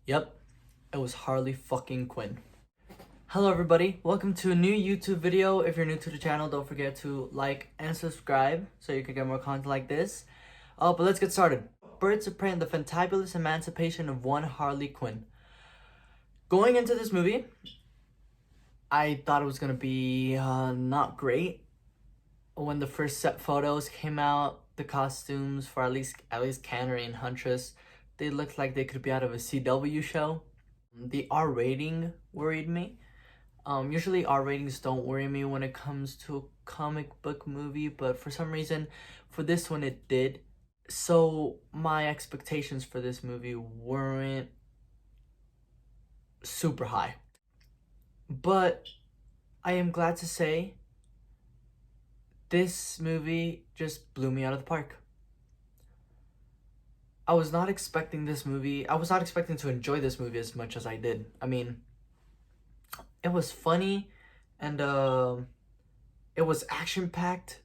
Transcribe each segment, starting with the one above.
Yep, it was Harley fucking Quinn. Hello everybody, welcome to a new YouTube video. If you're new to the channel, don't forget to like and subscribe so you can get more content like this. But let's get started. Birds of Prey and the Fantabulous Emancipation of One Harley Quinn. Going into this movie, I thought it was gonna be not great. When the first set photos came out, the costumes for at least Canary and Huntress, they looked like they could be out of a CW show. The R rating worried me. Usually R ratings don't worry me when it comes to a comic book movie, but for some reason, for this one it did. So my expectations for this movie weren't super high. But I am glad to say this movie just blew me out of the park. I was not expecting to enjoy this movie as much as I did. I mean, it was funny and it was action-packed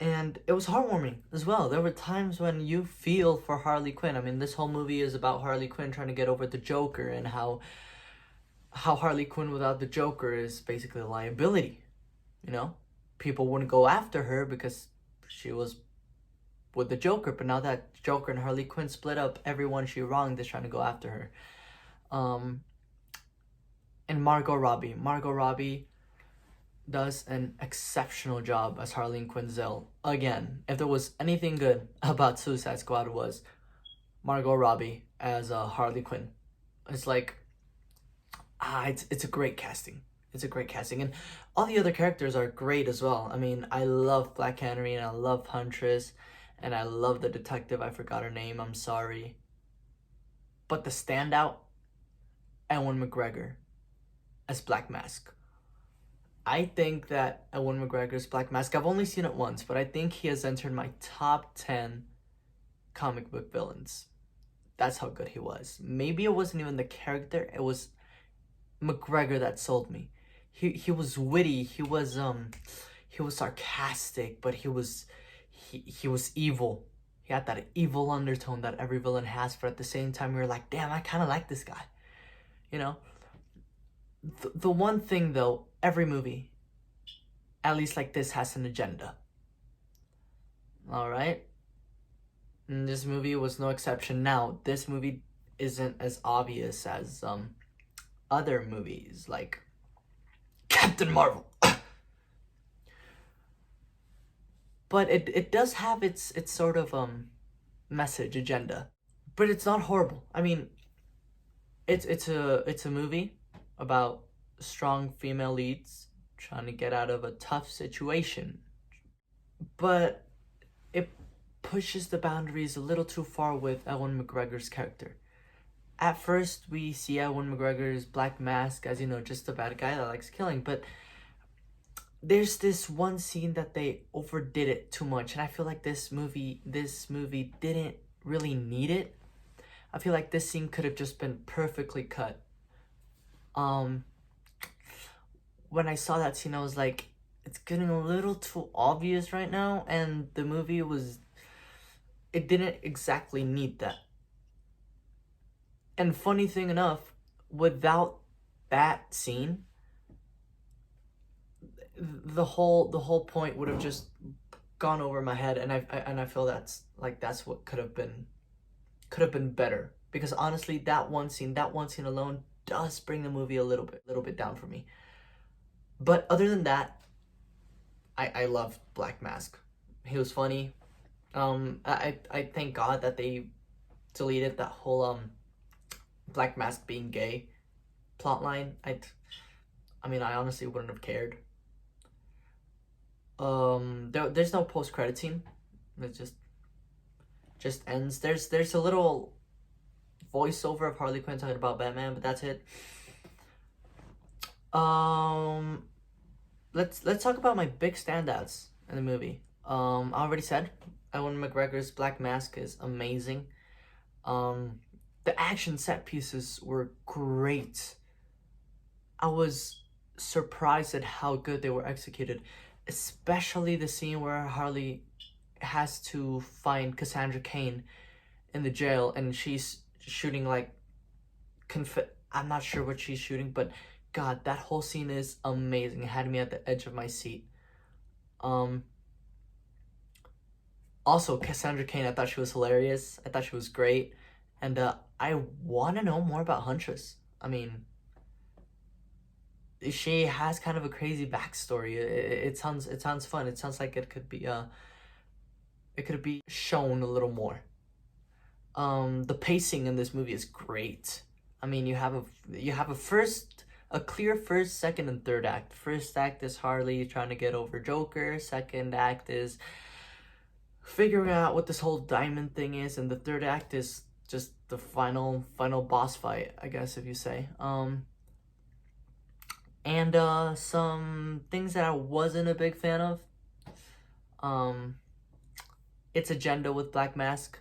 and it was heartwarming as well. There were times when you feel for Harley Quinn. I mean, this whole movie is about Harley Quinn trying to get over the Joker and how Harley Quinn without the Joker is basically a liability, you know? People wouldn't go after her because she was with the Joker, but now that Joker and Harley Quinn split up, everyone she wronged is trying to go after her. And Margot Robbie does an exceptional job as Harley Quinzel. Again, if there was anything good about Suicide Squad, was Margot Robbie as Harley Quinn. It's like, it's a great casting. It's a great casting, and all the other characters are great as well. I mean, I love Black Canary and I love Huntress, and I love the detective. I forgot her name. I'm sorry. But the standout, Ewan McGregor as Black Mask. I think that Ewan McGregor's Black Mask, I've only seen it once, but I think he has entered my top 10 comic book villains. That's how good he was. Maybe it wasn't even the character, it was McGregor that sold me. He was witty, he was sarcastic, but he was evil. He had that evil undertone that every villain has, but at the same time we were like, damn, I kind of like this guy. You know? The one thing though, every movie, at least like this, has an agenda. Alright? And this movie was no exception. Now, this movie isn't as obvious as other movies like Captain Marvel. But it does have its sort of message agenda. But it's not horrible. I mean, it's a movie about strong female leads trying to get out of a tough situation. But it pushes the boundaries a little too far with Ewan McGregor's character. At first, we see Ewan McGregor's Black Mask as, you know, just a bad guy that likes killing, but there's this one scene that they overdid it too much, and I feel like this movie didn't really need it. I feel like this scene could have just been perfectly cut. When I saw that scene, I was like, it's getting a little too obvious right now, and the movie it didn't exactly need that. And funny thing enough, without that scene, the whole point would have just gone over my head, and I feel that's what could have been better, because honestly that one scene alone does bring the movie a little bit down for me. But other than that, I loved Black Mask. He was funny. I thank God that they deleted that whole Black Mask being gay plotline. I mean, I honestly wouldn't have cared. There's no post-credit scene. It just ends. There's a little voiceover of Harley Quinn talking about Batman, but that's it. Let's talk about my big standouts in the movie. I already said Ewan McGregor's Black Mask is amazing. The action set pieces were great. I was surprised at how good they were executed, especially the scene where Harley has to find Cassandra Cain in the jail, and she's shooting like I'm not sure what she's shooting, but God, that whole scene is amazing. It had me at the edge of my seat. Also, Cassandra Cain, I thought she was hilarious. I thought she was great. And I want to know more about Huntress. I mean, she has kind of a crazy backstory. It sounds fun. It sounds like it could be shown a little more. The pacing in this movie is great. I mean, you have a clear first, second, and third act. First act is Harley trying to get over Joker. Second act is figuring out what this whole diamond thing is, and the third act is just the final boss fight, I guess, if you say. And some things that I wasn't a big fan of. Its agenda with Black Mask.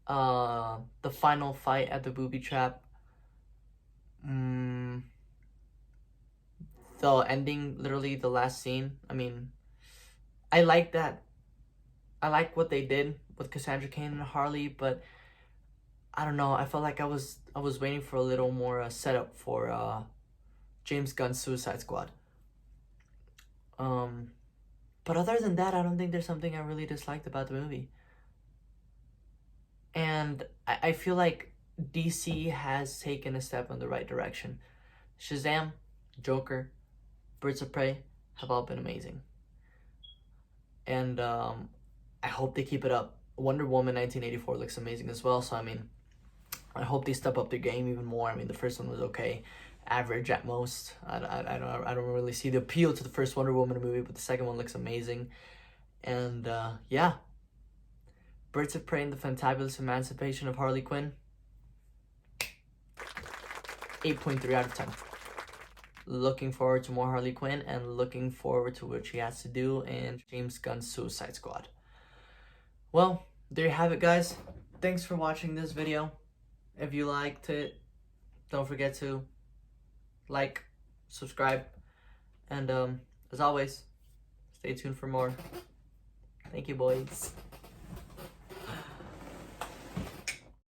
The final fight at the booby trap. The ending, literally the last scene. I mean, I like that. I like what they did with Cassandra Cain and Harley, but I don't know. I felt like I was waiting for a little more setup for James Gunn's Suicide Squad. But other than that, I don't think there's something I really disliked about the movie. And I feel like DC has taken a step in the right direction. Shazam, Joker, Birds of Prey have all been amazing. And I hope they keep it up. Wonder Woman 1984 looks amazing as well. So, I mean, I hope they step up their game even more. I mean, the first one was okay, average at most. I don't really see the appeal to the first Wonder Woman movie, but the second one looks amazing. And yeah, Birds of Prey and the Fantabulous Emancipation of Harley Quinn, 8.3 out of 10. Looking forward to more Harley Quinn and looking forward to what she has to do in James Gunn's Suicide Squad. Well, there you have it, guys. Thanks for watching this video. If you liked it, don't forget to like, subscribe, and as always, stay tuned for more. Thank you, boys.